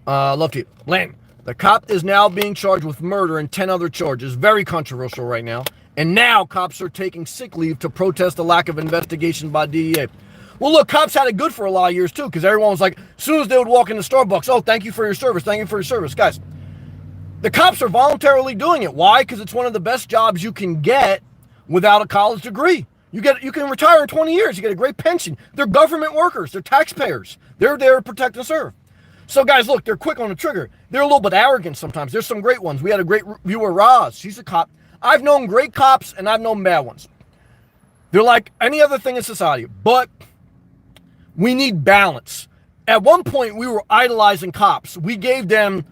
Love to you. Len, the cop is now being charged with murder and 10 other charges. Very controversial right now. And now cops are taking sick leave to protest the lack of investigation by DEA. Well, look, cops had it good for a lot of years, too, because everyone was like, as soon as they would walk into Starbucks, oh, thank you for your service. Thank you for your service. Guys, the cops are voluntarily doing it. Why? Because it's one of the best jobs you can get without a college degree. You can retire in 20 years. You get a great pension. They're government workers. They're taxpayers. They're there to protect and serve. So guys, look, they're quick on the trigger. They're a little bit arrogant sometimes. There's some great ones. We had a great viewer, Roz. She's a cop. I've known great cops and I've known bad ones. They're like any other thing in society, but we need balance. At one point, we were idolizing cops. We gave them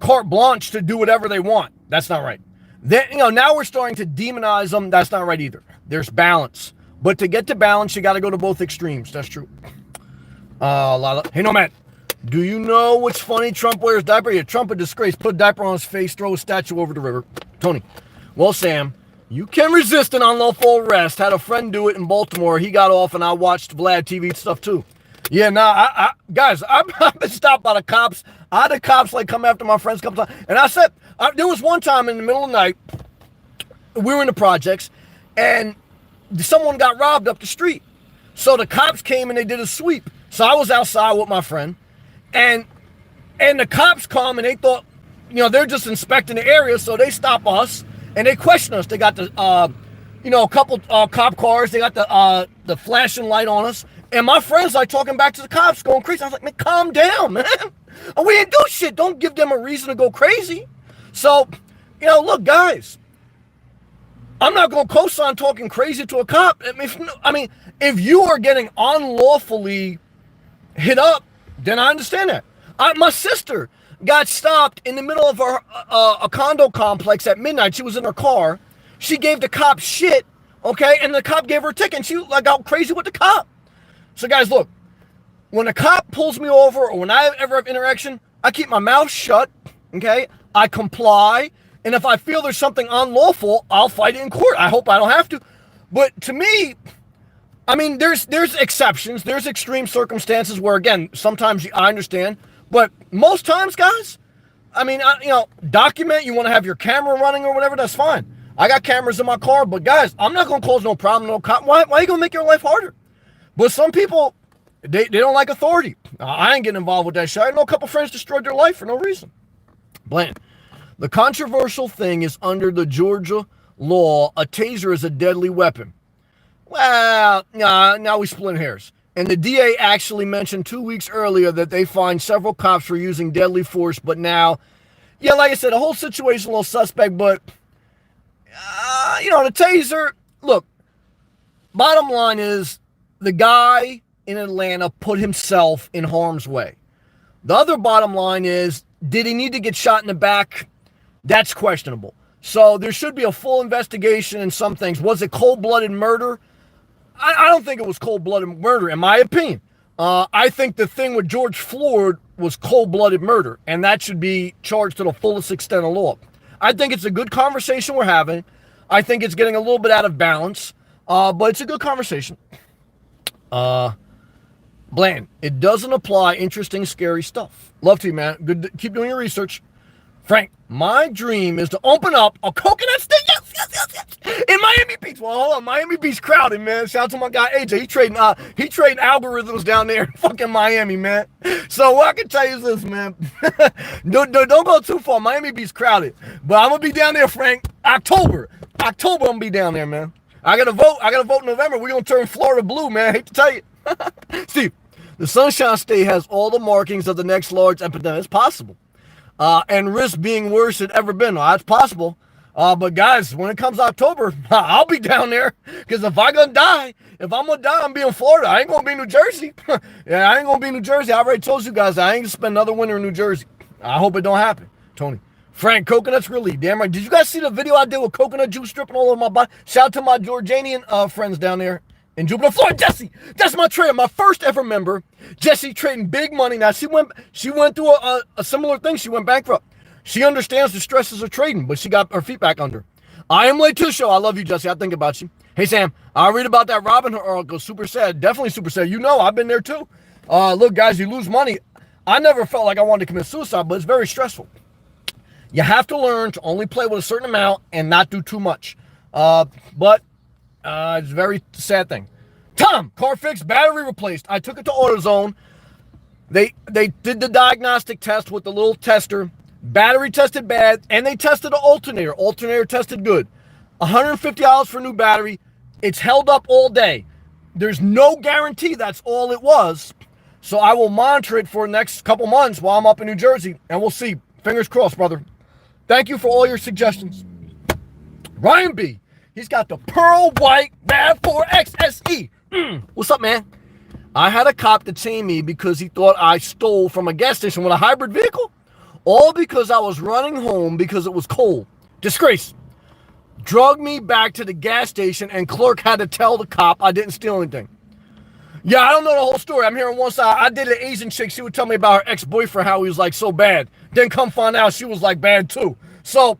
carte blanche to do whatever they want. That's not right. Then, now we're starting to demonize them. That's not right either. There's balance. But to get to balance, you got to go to both extremes. That's true. Hey, Nomad, do you know what's funny? Trump wears diaper. Yeah, Trump a disgrace. Put a diaper on his face, throw a statue over the river. Tony, well, Sam, you can resist an unlawful arrest. Had a friend do it in Baltimore. He got off, and I watched Vlad TV stuff too. Yeah, guys, I've been stopped by the cops. I had the cops come after my friends a couple times. And I said, there was one time in the middle of the night, we were in the projects, and someone got robbed up the street. So the cops came and they did a sweep. So I was outside with my friend, and the cops come and they thought, they're just inspecting the area. So they stop us and they question us. They got the, a couple cop cars. They got the flashing light on us. And my friend's talking back to the cops, going crazy. I was like, man, calm down, man. We didn't do shit. Don't give them a reason to go crazy. So, look, guys, I'm not going to co-sign talking crazy to a cop. If you are getting unlawfully hit up, then I understand that. My sister got stopped in the middle of a condo complex at midnight. She was in her car. She gave the cop shit, okay? And the cop gave her a ticket, and she got crazy with the cop. So, guys, look, when a cop pulls me over or when I ever have interaction, I keep my mouth shut, okay? I comply. And if I feel there's something unlawful, I'll fight it in court. I hope I don't have to. But to me, there's exceptions. There's extreme circumstances where, again, sometimes I understand. But most times, guys, document, you want to have your camera running or whatever, that's fine. I got cameras in my car. But, guys, I'm not going to cause no problem, no cop. Why are you going to make your life harder? But some people, they don't like authority. I ain't getting involved with that shit. I know a couple friends destroyed their life for no reason. Bland. The controversial thing is under the Georgia law, a taser is a deadly weapon. Well, now we split hairs. And the DA actually mentioned 2 weeks earlier that they find several cops for using deadly force. But now, like I said, the whole situation a little suspect. But, the taser, look, bottom line is, the guy in Atlanta put himself in harm's way. The other bottom line is, did he need to get shot in the back? That's questionable. So there should be a full investigation in some things. Was it cold-blooded murder? I don't think it was cold-blooded murder, in my opinion. I think the thing with George Floyd was cold-blooded murder, and that should be charged to the fullest extent of law. I think it's a good conversation we're having. I think it's getting a little bit out of balance, but it's a good conversation. Bland, it doesn't apply. Interesting, scary stuff. Love to you, man. Good. Keep doing your research. Frank, my dream is to open up a coconut stand. Yes. In Miami Beach. Well, hold on. Miami Beach crowded, man. Shout out to my guy AJ. He trading algorithms down there in fucking Miami, man. So what I can tell you is this, man. don't go too far. Miami Beach crowded. But I'm gonna be down there, Frank. October, I'm gonna be down there, man. I gotta vote in November. We're gonna turn Florida blue, man. I hate to tell you. Steve, the Sunshine State has all the markings of the next large epidemic. It's possible. And risk being worse than ever been. Well, that's possible. But guys, when it comes October, I'll be down there. Because if I'm gonna die, I'm being Florida. I ain't gonna be New Jersey. Yeah, I ain't gonna be New Jersey. I already told you guys I ain't gonna spend another winter in New Jersey. I hope it don't happen. Tony. Frank, coconuts really, damn right. Did you guys see the video I did with coconut juice dripping all over my body? Shout out to my Jordanian friends down there in Jupiter, Florida. Jesse, that's my trader, my first ever member. Jesse trading big money. Now she went through a similar thing. She went bankrupt. She understands the stresses of trading, but she got her feet back under. I am late to the show. I love you, Jesse. I think about you. Hey, Sam, I read about that Robinhood article. Super sad. Definitely super sad. I've been there too. Look, guys, you lose money. I never felt like I wanted to commit suicide, but it's very stressful. You have to learn to only play with a certain amount and not do too much. But it's a very sad thing. Tom, car fixed, battery replaced. I took it to AutoZone. They did the diagnostic test with the little tester. Battery tested bad, and they tested the alternator. Alternator tested good. $150 for a new battery. It's held up all day. There's no guarantee that's all it was. So I will monitor it for the next couple months while I'm up in New Jersey, and we'll see. Fingers crossed, brother. Thank you for all your suggestions. Ryan B. He's got the Pearl White RAV4 XSE. What's up, man? I had a cop detain me because he thought I stole from a gas station with a hybrid vehicle. All because I was running home because it was cold. Disgrace. Drug me back to the gas station and clerk had to tell the cop I didn't steal anything. Yeah, I don't know the whole story. I'm hearing one side. I dated an Asian chick. She would tell me about her ex-boyfriend, how he was like so bad. Then come find out she was like bad too. So,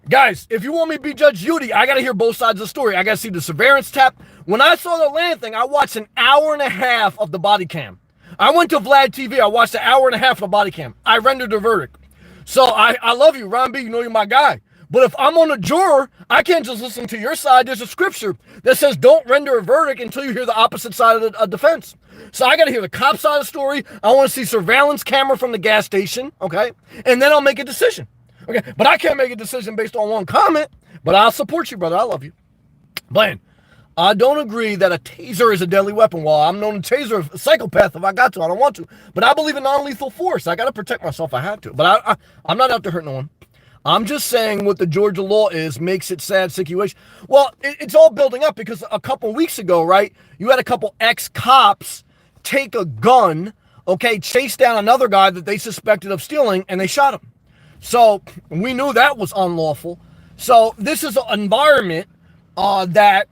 guys, if you want me to be Judge Judy, I got to hear both sides of the story. I got to see the surveillance tap. When I saw the land thing, I watched an hour and a half of the body cam. I went to Vlad TV. I watched an hour and a half of the body cam. I rendered a verdict. So I love you, Ron B. You know you're my guy. But if I'm on a juror, I can't just listen to your side. There's a scripture that says don't render a verdict until you hear the opposite side of the defense. So I got to hear the cop side of the story. I want to see surveillance camera from the gas station, okay? And then I'll make a decision, okay? But I can't make a decision based on one comment, but I'll support you, brother. I love you. Blaine, I don't agree that a taser is a deadly weapon. Well, I'm known to taser a psychopath if I got to. I don't want to. But I believe in non-lethal force. I got to protect myself if I have to. But I'm not out to hurt no one. I'm just saying what the Georgia law is makes it sad situation. Well, it's all building up because a couple weeks ago, right, you had a couple ex-cops take a gun, okay, chase down another guy that they suspected of stealing, and they shot him. So we knew that was unlawful. So this is an environment that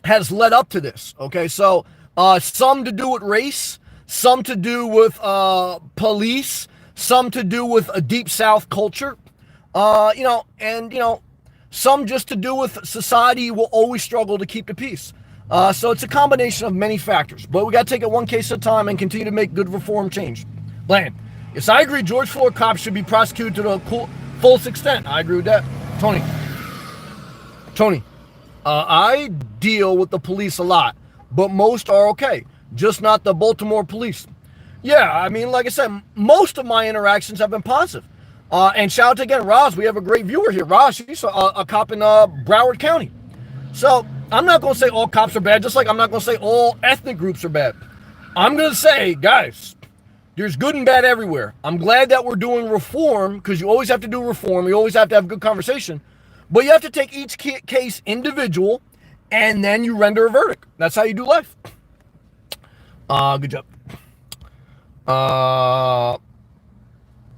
has led up to this, okay? So some to do with race, some to do with police, some to do with a Deep South culture. Some just to do with society will always struggle to keep the peace. So it's a combination of many factors, but we got to take it one case at a time and continue to make good reform change. Bland. Yes, I agree. George Floyd cops should be prosecuted to the fullest extent. I agree with that. Tony, I deal with the police a lot, but most are okay. Just not the Baltimore police. Yeah, I mean, like I said, most of my interactions have been positive. And shout out to, again, Roz. We have a great viewer here. Roz, she's a cop in Broward County. So I'm not going to say all cops are bad, just like I'm not going to say all ethnic groups are bad. I'm going to say, guys, there's good and bad everywhere. I'm glad that we're doing reform because you always have to do reform. You always have to have a good conversation. But you have to take each case individual and then you render a verdict. That's how you do life. Good job.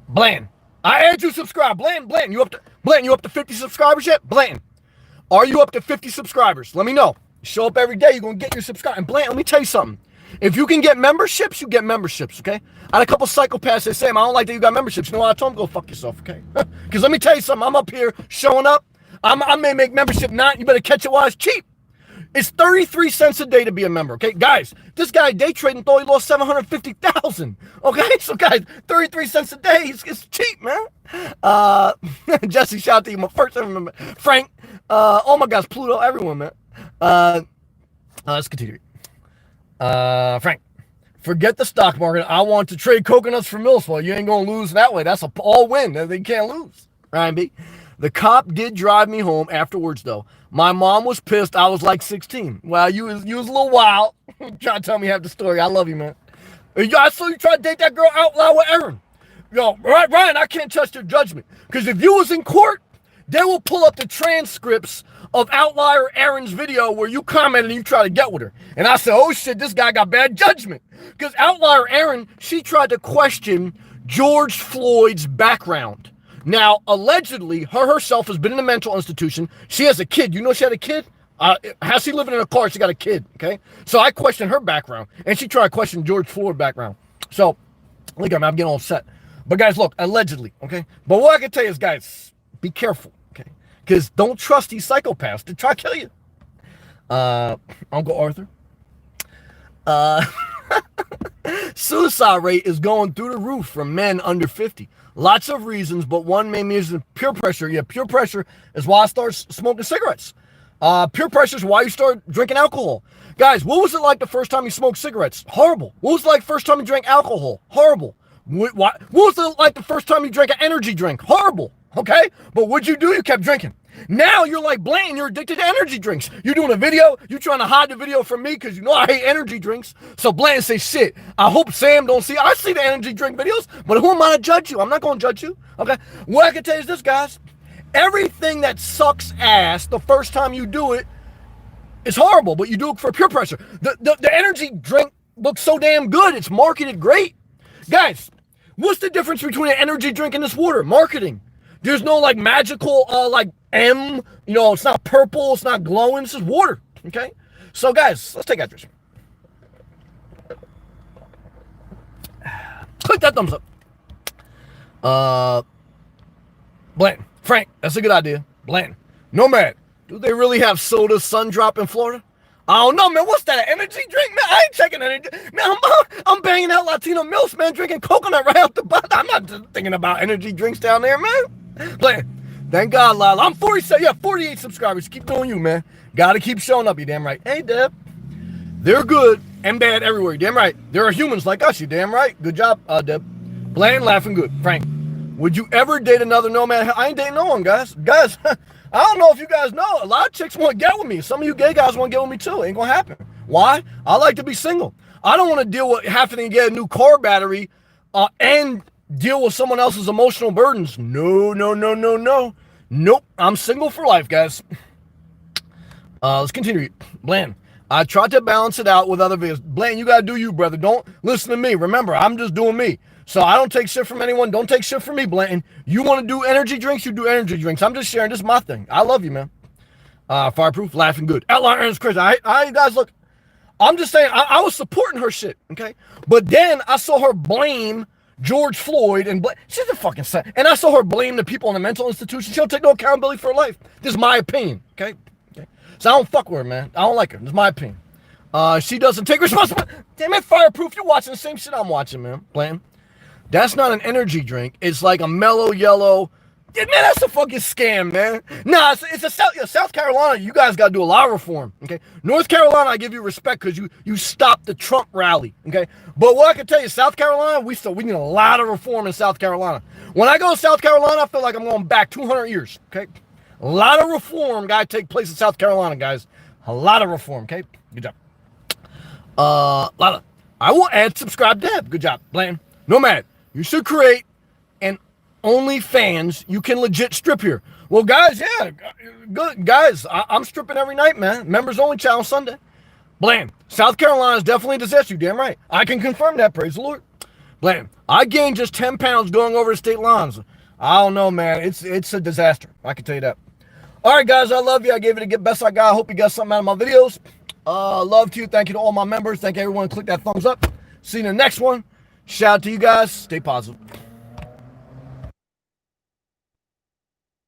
Bland. I had you subscribe. Blanton, you up to 50 subscribers yet? Blanton, are you up to 50 subscribers? Let me know. Show up every day. You're going to get your subscribe. And Blanton, let me tell you something. If you can get memberships, you get memberships, okay? I had a couple psychopaths that say, I don't like that you got memberships. You know what? I told them, go fuck yourself, okay? Because let me tell you something. I'm up here showing up. I may make membership not. You better catch it while it's cheap. It's 33 cents a day to be a member, okay? Guys, this guy day trading thought he lost 750,000, okay? So, guys, 33 cents a day, it's cheap, man. Jesse, shout out to you, my first ever member. Frank, oh my gosh, Pluto, everyone, man. Let's continue. Frank, forget the stock market. I want to trade coconuts for Millswell. You ain't going to lose that way. That's an all win. They can't lose. Ryan B. The cop did drive me home afterwards, though. My mom was pissed. I was like 16. Well, you was a little wild. Trying to tell me half the story. I love you, man. I saw you try to date that girl out loud with Aaron. Yo, Ryan, I can't trust your judgment. Because if you was in court, they will pull up the transcripts of Outlier Aaron's video where you commented and you try to get with her. And I said, oh shit, this guy got bad judgment. Because Outlier Aaron, she tried to question George Floyd's background. Now, allegedly, her herself has been in a mental institution. She has a kid. You know she had a kid? How's she living in a car? She got a kid, okay? So I questioned her background, and she tried to question George Floyd's background. So, look at me, I'm getting all upset. But guys, look, allegedly, okay? But what I can tell you is, guys, be careful, okay? Because don't trust these psychopaths to try to kill you. Uncle Arthur. Suicide rate is going through the roof for men under 50. Lots of reasons, but one main reason is peer pressure. Yeah, peer pressure is why I started smoking cigarettes. Peer pressure is why you start drinking alcohol. Guys, what was it like the first time you smoked cigarettes? Horrible. What was it like the first time you drank alcohol? Horrible. What was it like the first time you drank an energy drink? Horrible. Okay? But what'd you do? You kept drinking. Now you're like Blanton, you're addicted to energy drinks. You're doing a video, you're trying to hide the video from me because you know I hate energy drinks. So Blanton say, shit, I hope Sam don't see. I see the energy drink videos, but who am I to judge you? I'm not going to judge you, okay? What I can tell you is this, guys. Everything that sucks ass the first time you do it is horrible, but you do it for peer pressure. The energy drink looks so damn good. It's marketed great. Guys, what's the difference between an energy drink and this water? Marketing. There's no like magical like M, it's not purple, it's not glowing, this is water, okay? So guys, let's take after this. Click that thumbs up. Blanton, Frank, that's a good idea. Blanton, Nomad, do they really have soda sun drop in Florida? I don't know, man. What's that, an energy drink? Man, I ain't checking energy. Man, I'm banging out Latino milfs, man, drinking coconut right out the butt. I'm not thinking about energy drinks down there, man. Blanton, thank God, Lila. I'm 47, 48 subscribers. Keep doing you, man. Gotta keep showing up, you damn right. Hey, Deb. They're good and bad everywhere, you damn right. There are humans like us, you damn right. Good job, Deb. Blanton, laughing good. Frank, would you ever date another nomad? I ain't dating no one, guys. Guys, I don't know if you guys know. A lot of chicks want to get with me. Some of you gay guys want to get with me too. Ain't gonna happen. Why? I like to be single. I don't want to deal with having to get a new car battery and deal with someone else's emotional burdens. No. Nope. I'm single for life, guys. Let's continue. Bland, I tried to balance it out with other videos. Bland, you gotta do you, brother. Don't listen to me. Remember, I'm just doing me. So I don't take shit from anyone. Don't take shit from me, Blanton. You want to do energy drinks? You do energy drinks. I'm just sharing. This is my thing. I love you, man. Fireproof, laughing good. Outline Ernest Chris. I guys, look. I'm just saying, I was supporting her shit, okay? But then I saw her blame George Floyd and she's a fucking sad. And I saw her blame the people in the mental institution. She don't take no accountability for her life. This is my opinion, okay? So I don't fuck with her, man. I don't like her. This is my opinion. She doesn't take responsibility. Damn it, Fireproof. You're watching the same shit I'm watching, man. Blanton. That's not an energy drink. It's like a mellow yellow. Yeah, man, that's a fucking scam, man. Nah, it's a South Carolina. You guys got to do a lot of reform, okay? North Carolina, I give you respect because you stopped the Trump rally, okay? But what I can tell you, South Carolina, we need a lot of reform in South Carolina. When I go to South Carolina, I feel like I'm going back 200 years, okay? A lot of reform got to take place in South Carolina, guys. A lot of reform, okay? Good job. I will add subscribe Deb. Good job, Blanton. Nomad. You should create an OnlyFans. You can legit strip here. Well, guys, yeah, good guys. I'm stripping every night, man. Members only channel Sunday. Bland. South Carolina is definitely a disaster. You damn right. I can confirm that. Praise the Lord. Bland. I gained just 10 pounds going over the state lines. I don't know, man. It's a disaster. I can tell you that. All right, guys. I love you. I gave it the best I got. I hope you got something out of my videos. Love to you. Thank you to all my members. Thank everyone. Click that thumbs up. See you in the next one. Shout out to you guys. Stay positive.